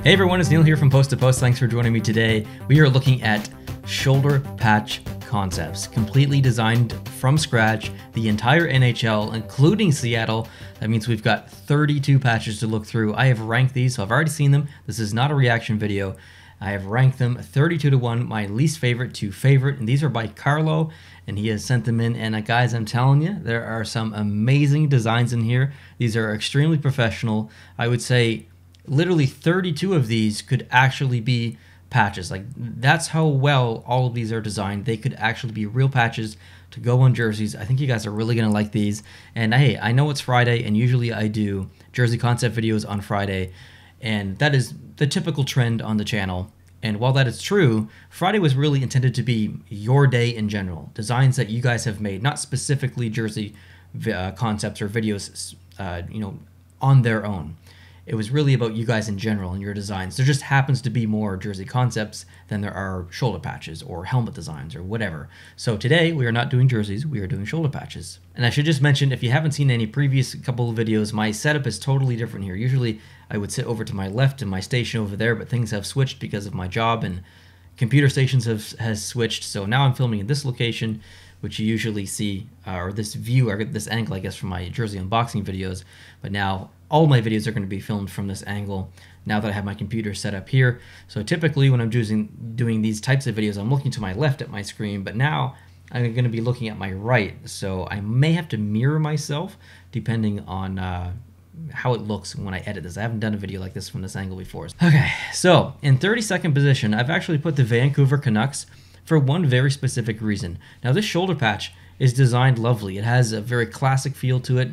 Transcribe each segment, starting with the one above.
Hey everyone, it's Neil here from Post to Post. Thanks for joining me today. We are looking at shoulder patch concepts, completely designed from scratch, the entire NHL, including Seattle. That means we've got 32 patches to look through. I have ranked these, so I've already seen them. This is not a reaction video. I have ranked them 32 to 1, my least favorite to favorite, and these are by Carlo, and he has sent them in. And guys, I'm telling you, there are some amazing designs in here. These are extremely professional. I would say literally 32 of these could actually be patches. Like, that's how well all of these are designed. They could actually be real patches to go on jerseys. I think you guys are really gonna like these. And hey, I know it's Friday, and usually I do jersey concept videos on Friday, and that is the typical trend on the channel. And while that is true, Friday was really intended to be your day in general. Designs that you guys have made, not specifically jersey concepts or videos, on their own. It was really about you guys in general and your designs. There just happens to be more jersey concepts than there are shoulder patches or helmet designs or whatever. So today we are not doing jerseys, we are doing shoulder patches. And I should just mention, if you haven't seen any previous couple of videos, my setup is totally different here. Usually I would sit over to my left in my station over there, but things have switched because of my job and computer stations has switched. So now I'm filming in this location, which you usually see, or this view, or this angle, I guess, from my jersey unboxing videos. But now all my videos are going to be filmed from this angle now that I have my computer set up here. So typically when I'm doing these types of videos, I'm looking to my left at my screen, but now I'm going to be looking at my right. So I may have to mirror myself depending on how it looks when I edit this. I haven't done a video like this from this angle before. Okay, so in 32nd position, I've actually put the Vancouver Canucks for one very specific reason. Now, this shoulder patch is designed lovely. It has a very classic feel to it.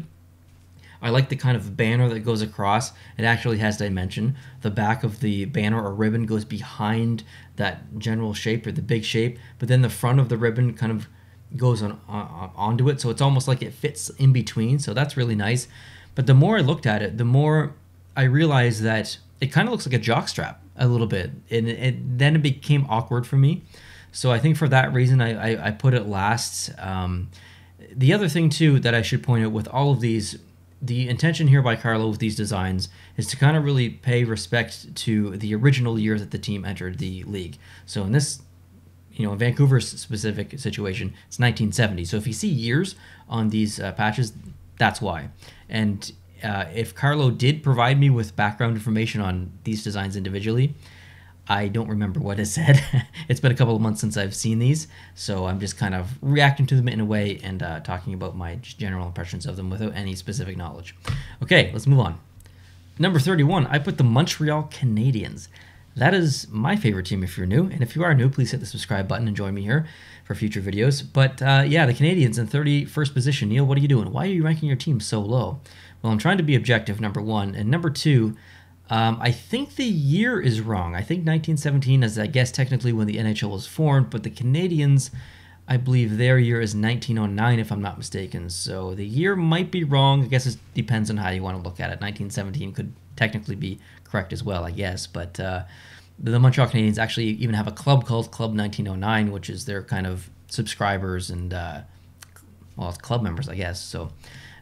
I like the kind of banner that goes across. It actually has dimension. The back of the banner or ribbon goes behind that general shape or the big shape, but then the front of the ribbon kind of goes onto it, so it's almost like it fits in between, so that's really nice. But the more I looked at it, the more I realized that it kind of looks like a jockstrap a little bit, and then it became awkward for me. So I think for that reason, I put it last. The other thing, too, that I should point out with all of these, the intention here by Carlo with these designs is to kind of really pay respect to the original year that the team entered the league. So in this, in Vancouver's specific situation, it's 1970. So if you see years on these patches, that's why. And if Carlo did provide me with background information on these designs individually, I don't remember what it said. It's been a couple of months since I've seen these, so I'm just kind of reacting to them in a way and talking about my general impressions of them without any specific knowledge. Okay, let's move on. Number 31, I put the Montreal Canadiens. That is my favorite team if you're new, and if you are new, please hit the subscribe button and join me here for future videos. But yeah, the Canadiens in 31st position. Neil, what are you doing? Why are you ranking your team so low? Well, I'm trying to be objective, number one, and number two, I think the year is wrong. I think 1917 is, I guess, technically when the NHL was formed, but the Canadiens, I believe their year is 1909, if I'm not mistaken. So the year might be wrong. I guess it depends on how you want to look at it. 1917 could technically be correct as well, I guess. But the Montreal Canadiens actually even have a club called Club 1909, which is their kind of subscribers and, well, it's club members, I guess. So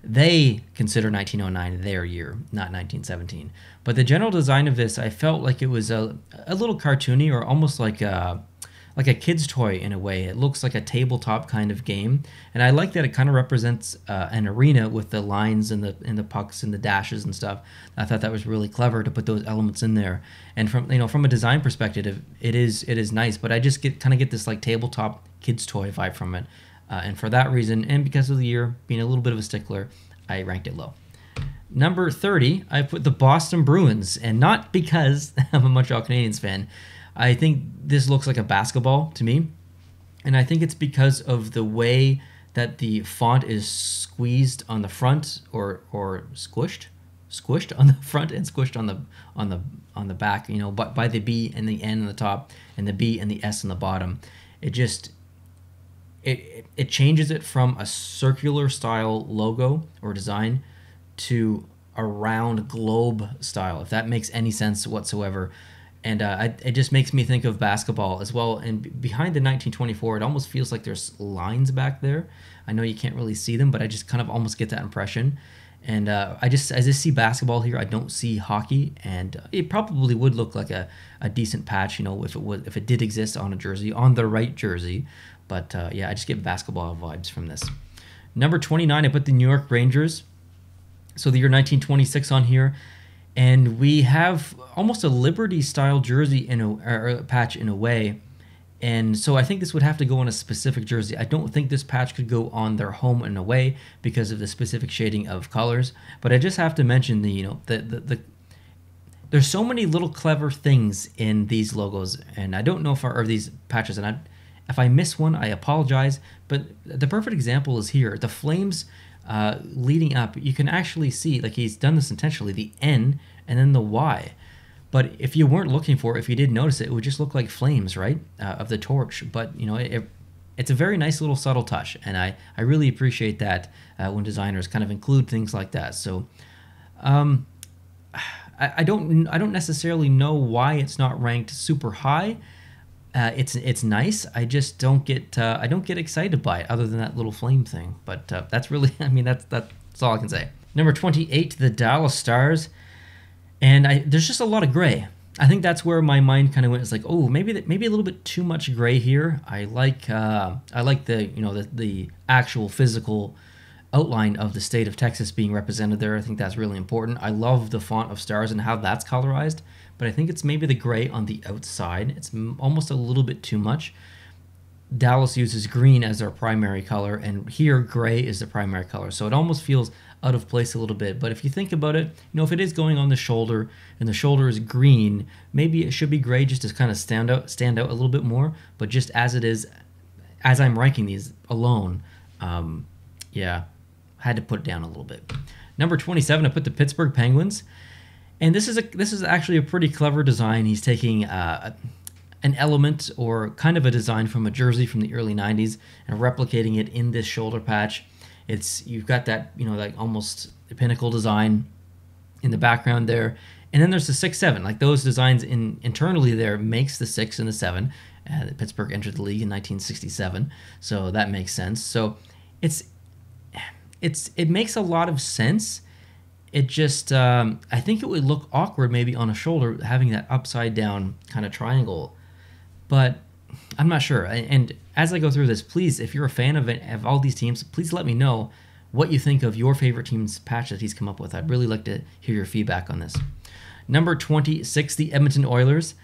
they consider 1909 their year, not 1917. But the general design of this, I felt like it was a little cartoony, or almost like a kid's toy in a way. It looks like a tabletop kind of game, and I like that it kind of represents an arena with the lines and the pucks and the dashes and stuff. I thought that was really clever to put those elements in there. And from a design perspective, it is nice. But I just kind of get this like tabletop kids toy vibe from it. And for that reason, and because of the year being a little bit of a stickler, I ranked it low. Number 30, I put the Boston Bruins, and not because I'm a Montreal Canadiens fan. I think this looks like a basketball to me, and I think it's because of the way that the font is squeezed on the front, or squished on the front and squished on the back. But by the B and the N on the top, and the B and the S on the bottom, it just it changes it from a circular style logo or design to a round globe style, if that makes any sense whatsoever. And it just makes me think of basketball as well. And behind the 1924, it almost feels like there's lines back there. I know you can't really see them, but I just kind of almost get that impression. And I just see basketball here. I don't see hockey, and it probably would look like a decent patch, you know, if it did exist on a jersey, on the right jersey. But yeah, I just get basketball vibes from this. Number 29, I put the New York Rangers. So the year 1926 on here, and we have almost a Liberty-style jersey or a patch in a way. And so I think this would have to go on a specific jersey. I don't think this patch could go on their home and away because of the specific shading of colors. But I just have to mention there's so many little clever things in these logos, and I don't know or these patches, and if I miss one, I apologize. But the perfect example is here. The flames leading up, you can actually see, like he's done this intentionally, the N and then the Y. But if you weren't looking for it, if you did notice it, it would just look like flames, right, of the torch. But, you know, it's a very nice little subtle touch, and I really appreciate that when designers kind of include things like that. So I don't necessarily know why it's not ranked super high. It's nice. I just don't get excited by it, other than that little flame thing. But that's really, I mean, that's all I can say. Number 28, the Dallas Stars. And there's just a lot of gray. I think that's where my mind kind of went. It's like, oh, maybe a little bit too much gray here. I like the actual physical outline of the state of Texas being represented there. I think that's really important. I love the font of stars and how that's colorized, but I think it's maybe the gray on the outside. It's almost a little bit too much. Dallas uses green as their primary color, and here gray is the primary color. So it almost feels out of place a little bit. But if you think about it, you know, if it is going on the shoulder and the shoulder is green, maybe it should be gray just to kind of stand out a little bit more. But just as it is, as I'm ranking these alone, yeah, I had to put it down a little bit. Number 27, I put the Pittsburgh Penguins, and this is actually a pretty clever design. He's taking an element or kind of a design from a jersey from the early 90s and replicating it in this shoulder patch. You've got that, you know, like almost pinnacle design in the background there. And then there's the 6-7, like those designs internally there makes the 6 and the 7. Pittsburgh entered the league in 1967, so that makes sense. So it makes a lot of sense. It just, I think it would look awkward maybe on a shoulder having that upside down kind of triangle, but I'm not sure. And as I go through this, please, if you're a fan of all these teams, please let me know what you think of your favorite team's patch that he's come up with. I'd really like to hear your feedback on this. Number 26, the Edmonton Oilers.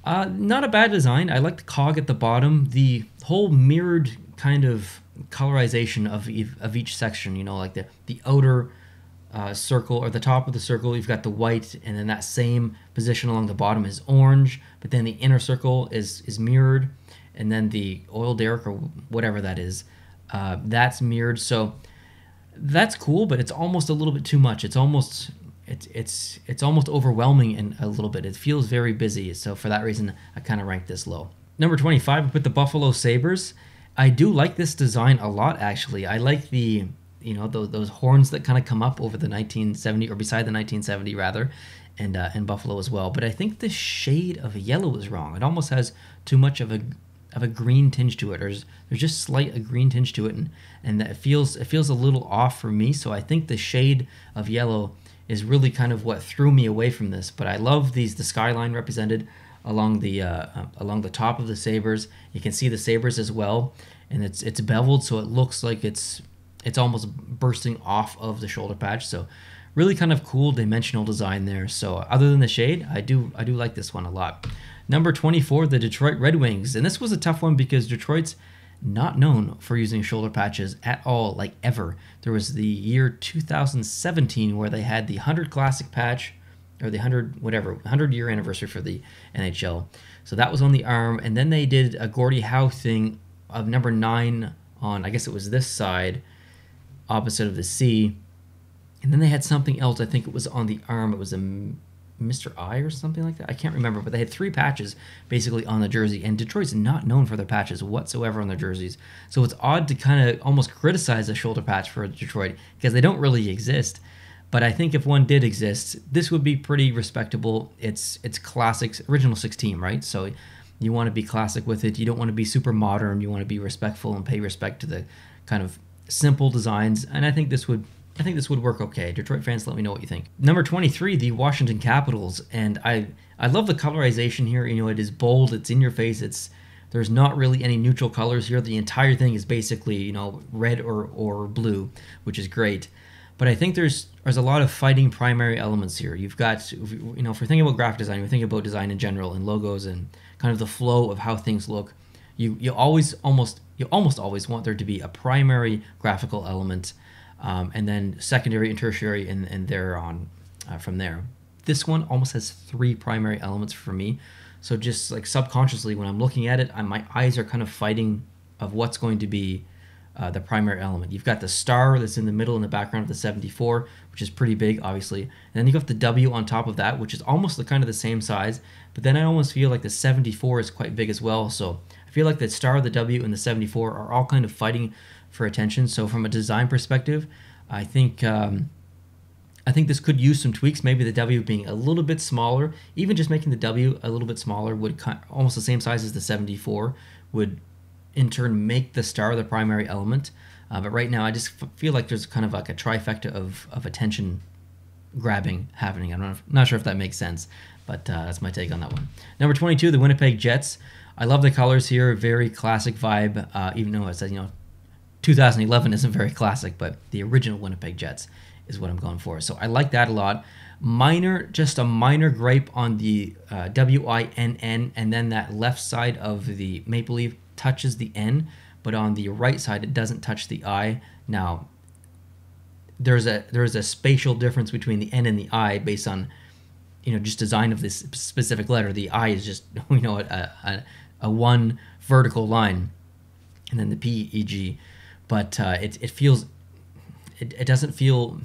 Not a bad design. I like the cog at the bottom. The whole mirrored kind of colorization of each section, you know, like the outer circle or the top of the circle, you've got the white, and then that same position along the bottom is orange, but then the inner circle is mirrored, and then the oil derrick or whatever that is, that's mirrored. So that's cool, but it's almost a little bit too much. It's almost overwhelming in a little bit. It feels very busy. So for that reason, I kind of ranked this low. Number 25, I put the Buffalo Sabres. I do like this design a lot, actually. I like the, you know, those horns that kind of come up over the 1970, or beside the 1970 rather, and Buffalo as well. But I think the shade of yellow is wrong. It almost has too much of a green tinge to it, or there's just slight a green tinge to it, and that it feels a little off for me. So I think the shade of yellow is really kind of what threw me away from this. But I love the skyline represented along the top of the Sabres. You can see the Sabres as well, and it's beveled, so it looks like it's almost bursting off of the shoulder patch. So really kind of cool dimensional design there. So other than the shade, I do like this one a lot. Number 24, the Detroit Red Wings. And this was a tough one because Detroit's not known for using shoulder patches at all, like ever. There was the year 2017 where they had the 100 Classic patch, or the 100-year anniversary for the NHL. So that was on the arm, and then they did a Gordie Howe thing of number 9 on, I guess it was this side, opposite of the C. And then they had something else, I think it was on the arm. It was a Mr. I or something like that. I can't remember, but they had 3 patches basically on the jersey, and Detroit's not known for their patches whatsoever on their jerseys. So it's odd to kind of almost criticize a shoulder patch for Detroit because they don't really exist. But I think if one did exist, this would be pretty respectable. It's classic, original 6 team, right? So you want to be classic with it. You don't want to be super modern. You want to be respectful and pay respect to the kind of simple designs. And I think this would I think this would work okay. Detroit fans, let me know what you think. Number 23, the Washington Capitals, and I love the colorization here. You know, it is bold, it's in your face, there's not really any neutral colors here. The entire thing is basically, you know, red or blue, which is great. But I think there's a lot of fighting primary elements here. You've got, you know, if we're thinking about graphic design, we're thinking about design in general and logos and kind of the flow of how things look. You almost always want there to be a primary graphical element, and then secondary and tertiary, and thereon from there. This one almost has 3 primary elements for me. So just like subconsciously, when I'm looking at it, my eyes are kind of fighting of what's going to be the primary element. You've got the star that's in the middle in the background of the 74, which is pretty big, obviously. And then you got the W on top of that, which is almost kind of the same size. But then I almost feel like the 74 is quite big as well. So I feel like the star, the W, and the 74 are all kind of fighting for attention. So from a design perspective, I think this could use some tweaks. Maybe the W being a little bit smaller, even just making the W a little bit smaller would almost the same size as the 74 would in turn make the star the primary element. But right now I just feel like there's kind of like a trifecta of attention grabbing happening. I'm not sure if that makes sense, but that's my take on that one. Number 22, the Winnipeg Jets. I love the colors here, very classic vibe, even though it says, you know, 2011 isn't very classic, but the original Winnipeg Jets is what I'm going for. So I like that a lot. Just a minor gripe on the WINN, and then that left side of the maple leaf touches the N, but on the right side it doesn't touch the I. Now there's a spatial difference between the N and the I based on, you know, just design of this specific letter. The I is just, you know, a one vertical line, and then the P, E, G, but it doesn't feel,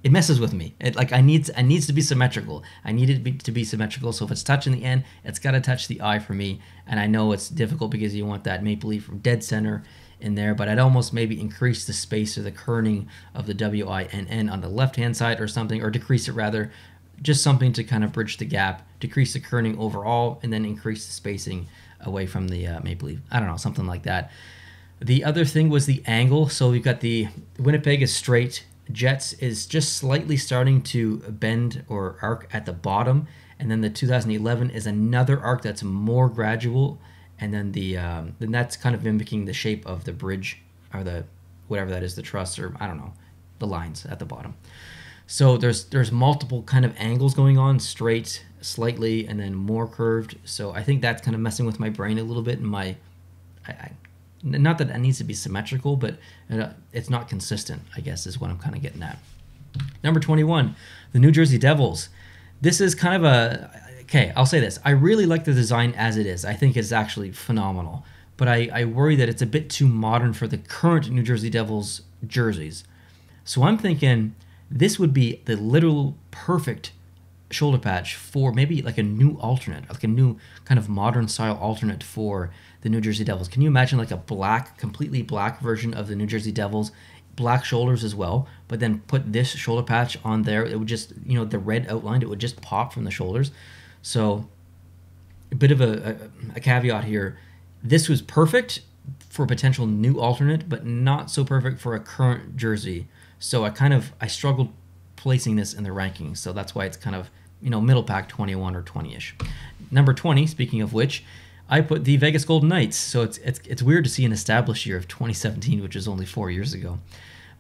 it messes with me. It needs to be symmetrical. I need it to be symmetrical. So if it's touching the N, it's got to touch the I for me. And I know it's difficult because you want that maple leaf from dead center in there, but I'd almost maybe increase the space or the kerning of the WINN on the left-hand side or something, or decrease it rather, just something to kind of bridge the gap, decrease the kerning overall, and then increase the spacing away from the maple leaf. I don't know, something like that. The other thing was the angle. So we've got the Winnipeg is straight, Jets is just slightly starting to bend or arc at the bottom, and then the 2011 is another arc that's more gradual, and then then that's kind of mimicking the shape of the bridge, or the whatever that is, the truss, or I don't know, the lines at the bottom. So there's multiple kind of angles going on, straight, slightly, and then more curved. So I think that's kind of messing with my brain a little bit, and not that it needs to be symmetrical, but it's not consistent, I guess, is what I'm kind of getting at. Number 21, the New Jersey Devils. This is kind of okay, I'll say this. I really like the design as it is. I think it's actually phenomenal. But I worry that it's a bit too modern for the current New Jersey Devils jerseys. So I'm thinking this would be the literal perfect shoulder patch for maybe like a new alternate, like a new kind of modern style alternate for the New Jersey Devils. Can you imagine like a black, completely black version of the New Jersey Devils, black shoulders as well, but then put this shoulder patch on there? It would just, you know, the red outlined, it would just pop from the shoulders. So a bit of a caveat here. This was perfect for a potential new alternate, but not so perfect for a current jersey. So I struggled placing this in the rankings. So that's why it's kind of, you know, middle pack 21 or 20-ish. Number 20, speaking of which, I put the Vegas Golden Knights. So it's weird to see an established year of 2017, which is only 4 years ago.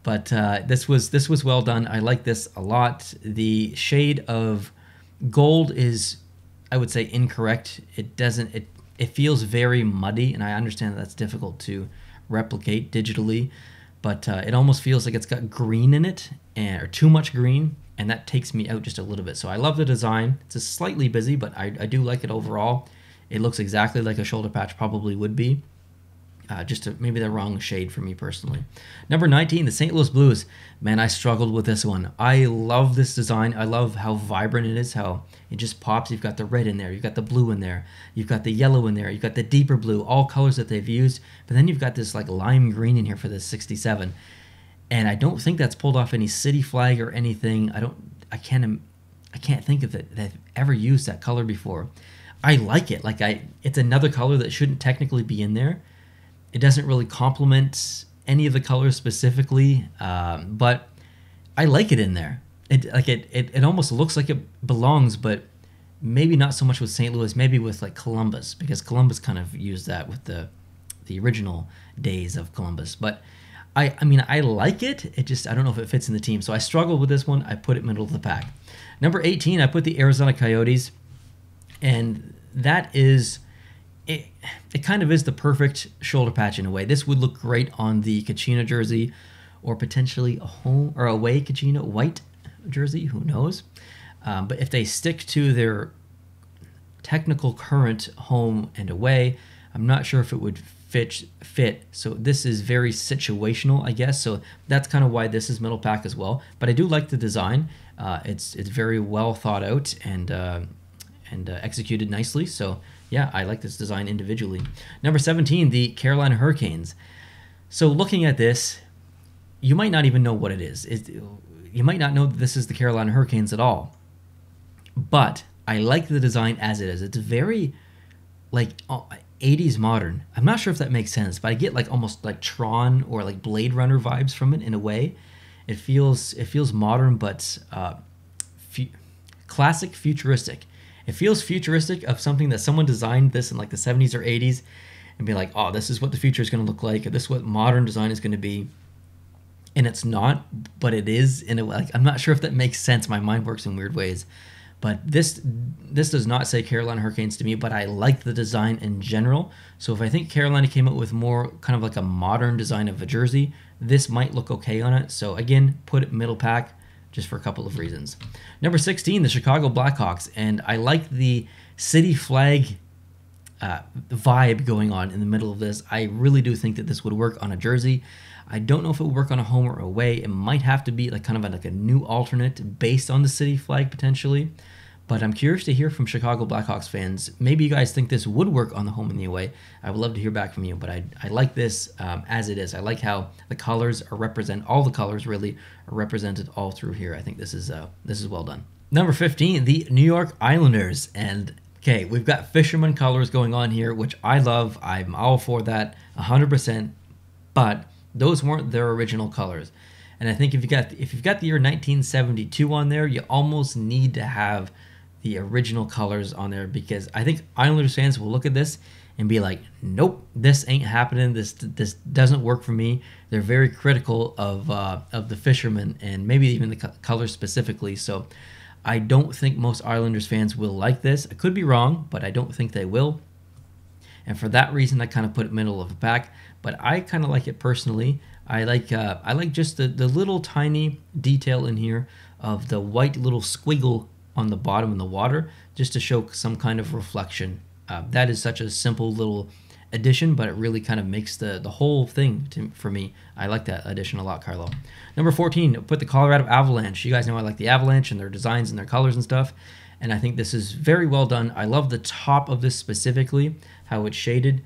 But this was well done. I like this a lot. The shade of gold is, I would say, incorrect. It feels very muddy, and I understand that's difficult to replicate digitally, but it almost feels like it's got green in it, or too much green, and that takes me out just a little bit. So I love the design. It's just slightly busy, but I do like it overall. It looks exactly like a shoulder patch probably would be. Maybe the wrong shade for me personally. Number 19, the St. Louis Blues. Man, I struggled with this one. I love this design. I love how vibrant it is, how it just pops. You've got the red in there. You've got the blue in there. You've got the yellow in there. You've got the deeper blue, all colors that they've used. But then you've got this like lime green in here for this 67. And I don't think that's pulled off any city flag or anything. I can't think of it. They've ever used that color before. I like it. It's another color that shouldn't technically be in there. It doesn't really complement any of the colors specifically, but I like it in there. It almost looks like it belongs, but maybe not so much with St. Louis, maybe with like Columbus, because Columbus kind of used that with the original days of Columbus. But I mean, I like it. It just, I don't know if it fits in the team. So I struggled with this one. I put it middle of the pack. Number 18, I put the Arizona Coyotes. And that is, it kind of is the perfect shoulder patch in a way. This would look great on the Kachina jersey, or potentially a home or away Kachina white jersey. Who knows? But if they stick to their technical current home and away, I'm not sure if it would fit. So this is very situational, I guess. So that's kind of why this is middle pack as well. But I do like the design. It's very well thought out and executed nicely. So yeah, I like this design individually. Number 17, the Carolina Hurricanes. So looking at this, you might not even know what it is. You might not know that this is the Carolina Hurricanes at all. But I like the design as it is. It's very like 80s modern. I'm not sure if that makes sense, but I get like almost like Tron or like Blade Runner vibes from it in a way. It feels modern, but classic futuristic. It feels futuristic of something that someone designed this in like the 70s or 80s and be like, oh, this is what the future is going to look like. Or this is what modern design is going to be. And it's not, but it is in a way. Like, I'm not sure if that makes sense. My mind works in weird ways. But this does not say Carolina Hurricanes to me, but I like the design in general. So if I think Carolina came up with more kind of like a modern design of a jersey, this might look okay on it. So again, put it middle pack just for a couple of reasons. Number 16, the Chicago Blackhawks. And I like the city flag vibe going on in the middle of this. I really do think that this would work on a jersey. I don't know if it would work on a home or away. It might have to be like kind of like a new alternate based on the city flag potentially. But I'm curious to hear from Chicago Blackhawks fans. Maybe you guys think this would work on the home and the away. I would love to hear back from you. But I like this as it is. I like how the colors are all the colors really are represented all through here. I think this is well done. Number 15, the New York Islanders. And okay, we've got fisherman colors going on here, which I love. I'm all for that 100%. But those weren't their original colors. And I think if you've got the year 1972 on there, you almost need to have the original colors on there, because I think Islanders fans will look at this and be like, nope, this ain't happening. This doesn't work for me. They're very critical of the fishermen and maybe even the colors specifically. So I don't think most Islanders fans will like this. I could be wrong, but I don't think they will. And for that reason, I kind of put it middle of the pack. But I kind of like it personally. I like just the little tiny detail in here of the white little squiggle on the bottom in the water, just to show some kind of reflection. That is such a simple little addition, but it really kind of makes the whole thing for me. I like that addition a lot, Carlo. Number 14, put the Colorado Avalanche. You guys know I like the Avalanche and their designs and their colors and stuff. And I think this is very well done. I love the top of this specifically, how it's shaded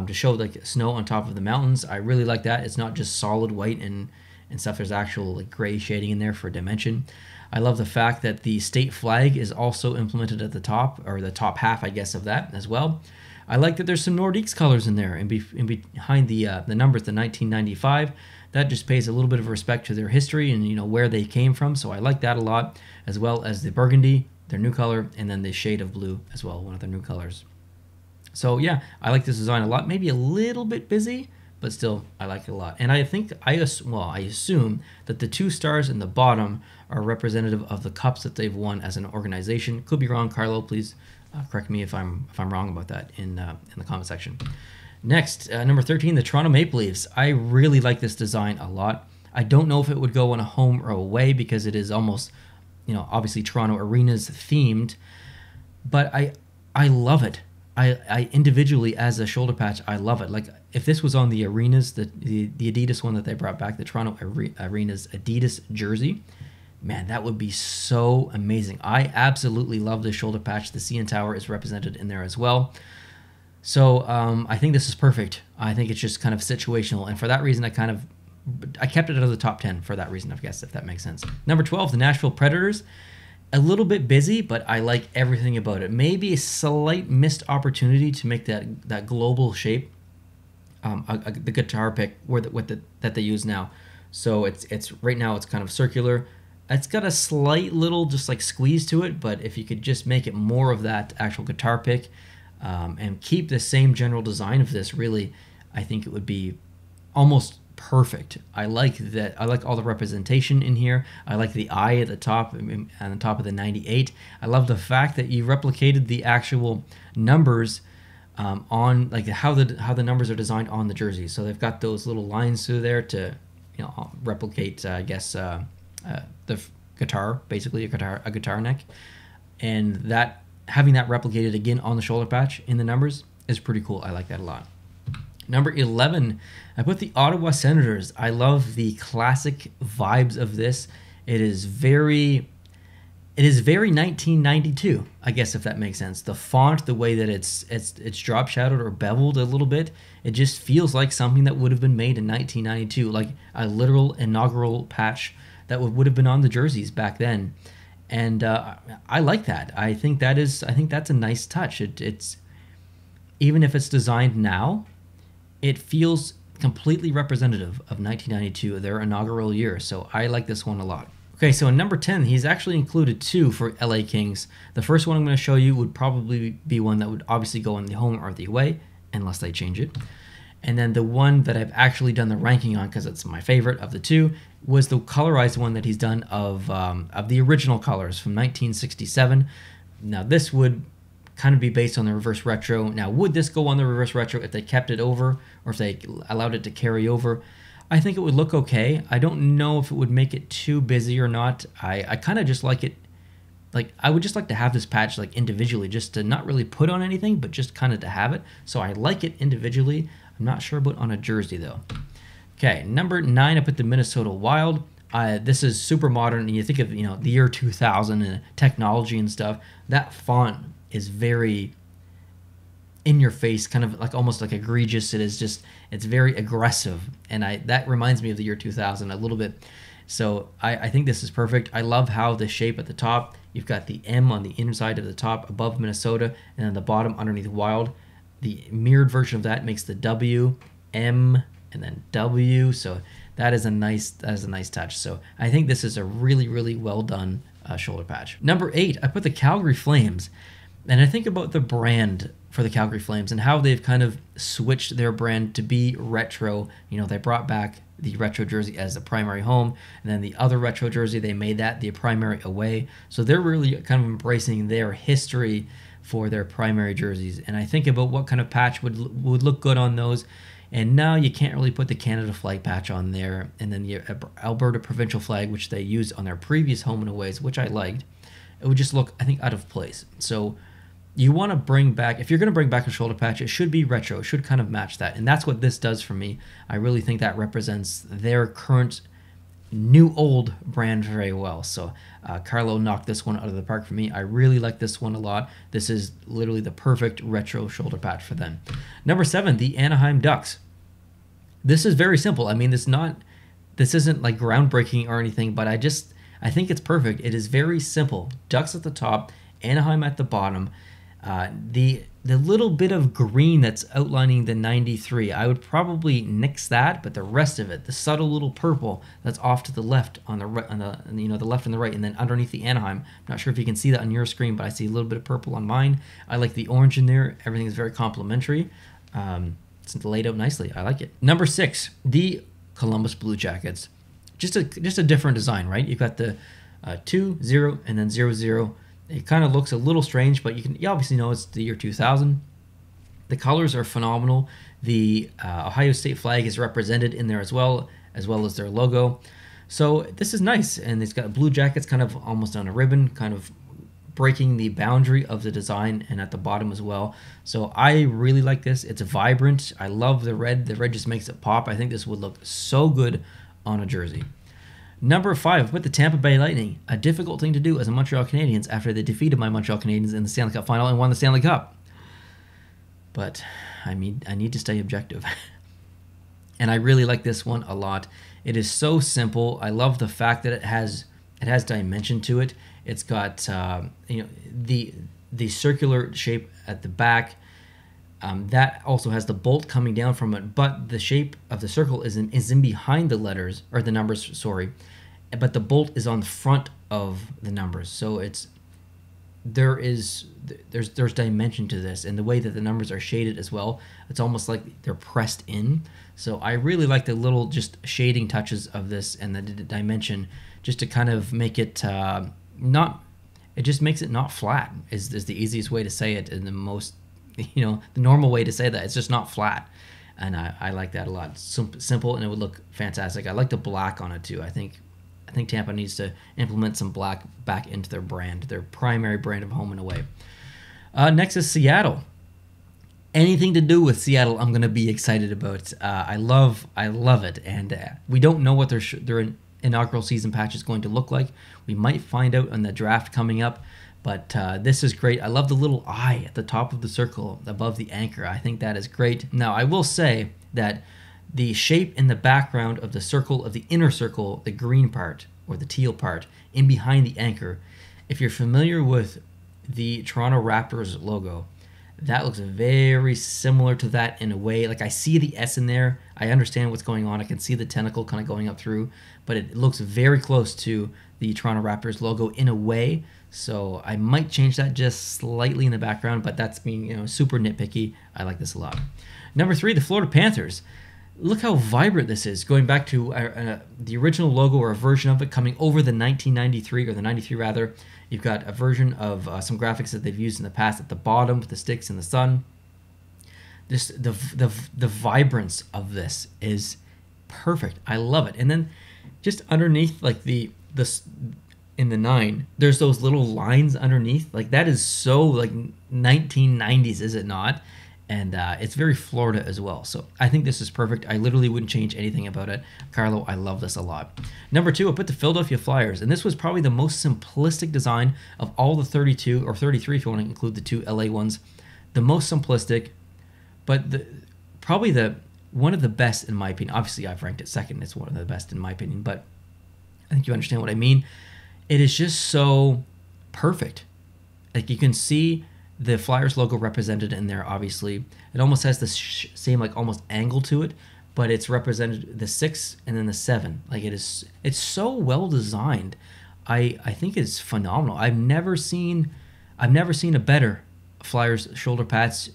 to show like snow on top of the mountains. I really like that. It's not just solid white and stuff. There's actual like gray shading in there for dimension. I love the fact that the state flag is also implemented at the top, or the top half, I guess, of that as well. I like that there's some Nordiques colors in there, and behind the numbers, the 1995. That just pays a little bit of respect to their history and where they came from. So I like that a lot, as well as the burgundy, their new color, and then the shade of blue as well, one of their new colors. So yeah, I like this design a lot. Maybe a little bit busy, but still, I like it a lot. And I think, I assume that the 2 stars in the bottom are representative of the cups that they've won as an organization. Could be wrong, Carlo. Please correct me if I'm wrong about that in the comment section. Next, number 13, the Toronto Maple Leafs. I really like this design a lot. I don't know if it would go on a home or away, because it is almost, obviously Toronto Arenas themed. But I love it. I individually, as a shoulder patch, I love it. Like, if this was on the Arenas, the Adidas one that they brought back, the Toronto Arenas Adidas jersey, man, that would be so amazing. I absolutely love this shoulder patch. The CN Tower is represented in there as well. So I think this is perfect. I think it's just kind of situational. And for that reason, I kept it out of the top 10 for that reason, I guess, if that makes sense. Number 12, the Nashville Predators. A little bit busy, but I like everything about it. Maybe a slight missed opportunity to make that global shape. The guitar pick that they use now. So it's right now it's kind of circular. It's got a slight little just like squeeze to it, but if you could just make it more of that actual guitar pick, and keep the same general design of this, really, I think it would be almost perfect. I like that. I like all the representation in here. I like the eye at the top, on the top of the 98. I love the fact that you replicated the actual numbers, on like how the numbers are designed on the jersey. So they've got those little lines through there to, replicate, I guess, the guitar, basically a guitar neck, and that having that replicated again on the shoulder patch in the numbers is pretty cool. I like that a lot. Number 11, I put the Ottawa Senators. I love the classic vibes of this. It is very 1992, I guess, if that makes sense. The font, the way that it's drop shadowed or beveled a little bit, it just feels like something that would have been made in 1992, like a literal inaugural patch that would have been on the jerseys back then. And I like that. I think that's a nice touch. It's even if it's designed now, it feels completely representative of 1992, their inaugural year. So I like this one a lot. Okay, so in number 10, he's actually included two for LA Kings. The first one I'm going to show you would probably be one that would obviously go in the home or the away, unless they change it. And then the one that I've actually done the ranking on, because it's my favorite of the two, was the colorized one that he's done of the original colors from 1967. Now this would kind of be based on the reverse retro. Now, would this go on the reverse retro if they kept it over, or if they allowed it to carry over? I think it would look okay. I don't know if it would make it too busy or not. I kind of just like it. Like, I would just like to have this patch like individually, just to not really put on anything, but just kind of to have it. So I like it individually. I'm not sure about on a jersey though. Okay, number 9, I put the Minnesota Wild. This is super modern, and you think of the year 2000 and technology and stuff. That font is very in your face, kind of like almost like egregious. It's very aggressive, and that reminds me of the year 2000 a little bit. So I think this is perfect. I love how the shape at the top, you've got the M on the inside of the top above Minnesota, and then the bottom underneath Wild. The mirrored version of that makes the W, M, and then W. So that is a nice touch. So I think this is a really, really well done shoulder patch. Number 8, I put the Calgary Flames. And I think about the brand for the Calgary Flames and how they've kind of switched their brand to be retro. They brought back the retro jersey as the primary home, and then the other retro jersey, they made that the primary away. So they're really kind of embracing their history for their primary jerseys. And I think about what kind of patch would look good on those. And now you can't really put the Canada flag patch on there, and then the Alberta provincial flag, which they used on their previous home and aways, which I liked. It would just look, I think, out of place. So you want to bring back, if you're going to bring back a shoulder patch, it should be retro. It should kind of match that. And that's what this does for me. I really think that represents their current new old brand very well. So Carlo knocked this one out of the park for me. I really like this one a lot. This is literally the perfect retro shoulder patch for them. Number 7, the Anaheim Ducks. This is very simple. I mean, this isn't like groundbreaking or anything, but I think it's perfect. It is very simple. Ducks at the top, Anaheim at the bottom. The little bit of green that's outlining the 93, I would probably nix that, but the rest of it, the subtle little purple that's off to the left on the right, the left and the right, and then underneath the Anaheim. I'm not sure if you can see that on your screen, but I see a little bit of purple on mine. I like the orange in there. Everything is very complementary. It's laid out nicely. I like it. Number 6, the Columbus Blue Jackets. Just a different design, right? You've got the 2, 0, and then 0, 0. It kind of looks a little strange, but you obviously know it's the year 2000. The colors are phenomenal. The Ohio State flag is represented in there as well as their logo. So this is nice, and it's got Blue Jackets kind of almost on a ribbon, kind of breaking the boundary of the design, and at the bottom as well. So I really like this. It's vibrant. I love the red. The red just makes it pop. I think this would look so good on a jersey. Number 5, with the Tampa Bay Lightning. A difficult thing to do as a Montreal Canadiens after they defeated my Montreal Canadiens in the Stanley Cup final and won the Stanley Cup. But I need to stay objective. And I really like this one a lot. It is so simple. I love the fact that it has dimension to it. It's got the circular shape at the back. That also has the bolt coming down from it, but the shape of the circle is in behind the letters, or the numbers, sorry. but the bolt is on the front of the numbers. So there's dimension to this, and the way that the numbers are shaded as well, it's almost like they're pressed in. So I really like the little just shading touches of this and the dimension, just to kind of make it it just makes it not flat is the easiest way to say it, and the most, the normal way to say that. It's just not flat, and I like that a lot. Simple, and it would look fantastic. I like the black on it too. I think Tampa needs to implement some black back into their brand, their primary brand of home and away. Next is Seattle. Anything to do with Seattle, I'm going to be excited about. I love it, and we don't know what their inaugural season patch is going to look like. We might find out in the draft coming up, but this is great. I love the little eye at the top of the circle above the anchor. I think that is great. Now, I will say that the shape in the background of the circle, of the inner circle, the green part or the teal part in behind the anchor, if you're familiar with the Toronto Raptors logo, that looks very similar to that in a way. Like, I see the S in there. I understand what's going on. I can see the tentacle kind of going up through, but it looks very close to the Toronto Raptors logo in a way. So I might change that just slightly in the background, but that's being super nitpicky. I like this a lot. Number 3, the Florida Panthers. Look how vibrant this is, going back to the original logo, or a version of it coming over the 1993, or the 93 rather. You've got a version of some graphics that they've used in the past at the bottom with the sticks and the sun. The vibrance of this is perfect. I love it. And then just underneath, like in the 9, there's those little lines underneath. Like, that is so like 1990s, is it not? And it's very Florida as well. So I think this is perfect. I literally wouldn't change anything about it. Carlo, I love this a lot. Number 2, I put the Philadelphia Flyers. And this was probably the most simplistic design of all the 32, or 33 if you want to include the 2 LA ones. The most simplistic, but probably one of the best in my opinion. Obviously, I've ranked it second. It's one of the best in my opinion. But I think you understand what I mean. It is just so perfect. Like, you can see the Flyers logo represented in there. Obviously, it almost has the same like almost angle to it, but it's represented the 6 and then the 7. Like, it's so well designed. I think it's phenomenal. I've never seen a better Flyers shoulder patch,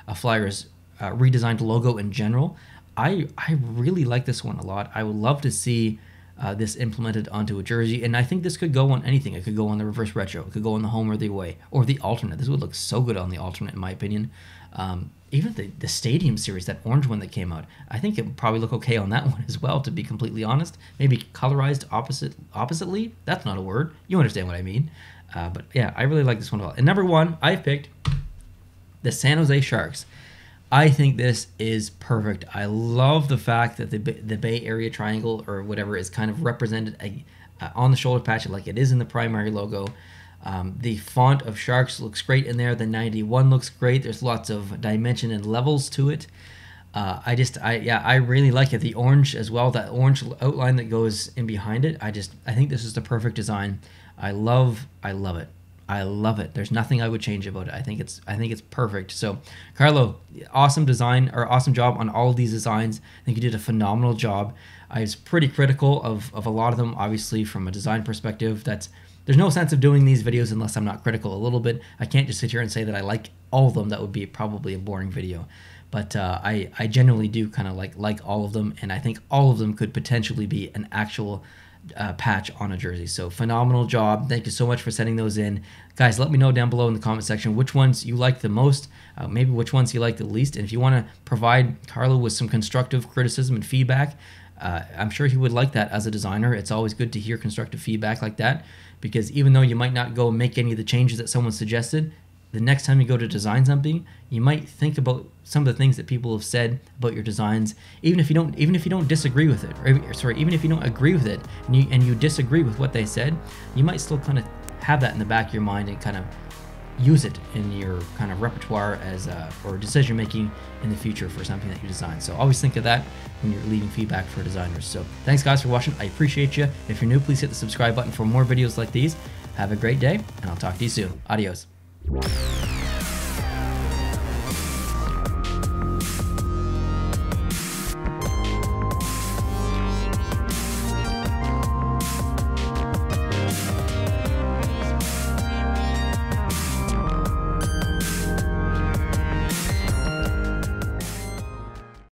a Flyers redesigned logo in general. I really like this one a lot. I would love to see this implemented onto a jersey, and I think this could go on anything. It could go on the reverse retro, it could go on the home or the away, or the alternate. This would look so good on the alternate, in my opinion. Even the Stadium series, that orange one that came out, I think it would probably look okay on that one as well, to be completely honest. Maybe colorized oppositely. That's not a word. You understand what I mean. But yeah, I really like this one a lot. And number 1, I've picked the San Jose Sharks. I think this is perfect. I love the fact that the Bay Area triangle or whatever is kind of represented on the shoulder patch like it is in the primary logo. The font of Sharks looks great in there. The 91 looks great. There's lots of dimension and levels to it. I really like it. The orange as well, that orange outline that goes in behind it. I think this is the perfect design. I love it. I love it. There's nothing I would change about it. I think it's perfect. So, Carlo, awesome design, or awesome job on all of these designs. I think you did a phenomenal job. I was pretty critical of a lot of them, obviously, from a design perspective. There's no sense of doing these videos unless I'm not critical a little bit. I can't just sit here and say that I like all of them. That would be probably a boring video. But I genuinely do kind of like all of them, and I think all of them could potentially be an actual patch on a jersey. So phenomenal job. Thank you so much for sending those in. Guys, let me know down below in the comment section which ones you like the most, maybe which ones you like the least. And if you want to provide Carlo with some constructive criticism and feedback, I'm sure he would like that as a designer. It's always good to hear constructive feedback like that, because even though you might not go make any of the changes that someone suggested, the next time you go to design something, you might think about some of the things that people have said about your designs, even if you don't disagree with it, even if you don't agree with it, and you disagree with what they said, you might still kind of have that in the back of your mind and kind of use it in your kind of repertoire as or decision making in the future for something that you design. So always think of that when you're leaving feedback for designers. So thanks guys for watching. I appreciate you. If you're new, please hit the subscribe button for more videos like these. Have a great day, and I'll talk to you soon. Adios.